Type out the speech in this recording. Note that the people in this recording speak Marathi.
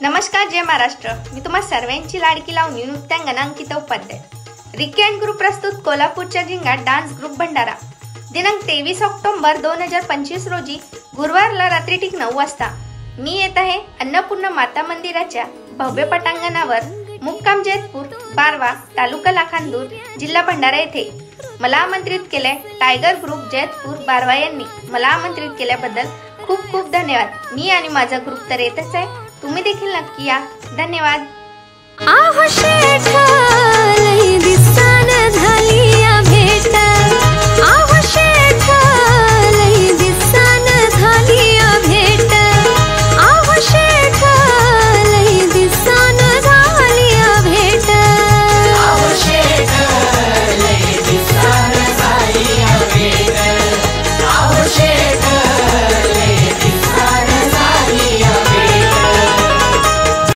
नमस्कार, जय महाराष्ट्र। मी तुम्हा सर्वांची लाडकी लावणी नृत्यांगना Ankita Upadhyay. Ricky and group प्रस्तुत कोल्हापूरच्या झिंगाट डान्स ग्रुप भंडारा दिनांक 23 ऑक्टोबर 2025 रोजी गुरुवारला रात्री ठीक 9 वाजता मी येत आहे अन्नपूर्णा माता मंदिराच्या भव्य पटांगणावर, मुक्काम जैतपूर, बारवा, तालुका लाखांदूर, जिल्हा भंडारा येथे। मला आमंत्रित केले टायगर ग्रुप जैतपूर बारवा यांनी। मला आमंत्रित केल्याबद्दल खूप खूप धन्यवाद। मी आणि माझा ग्रुप तर येतच आहे, तुम्ही देखील नक्की या। धन्यवाद।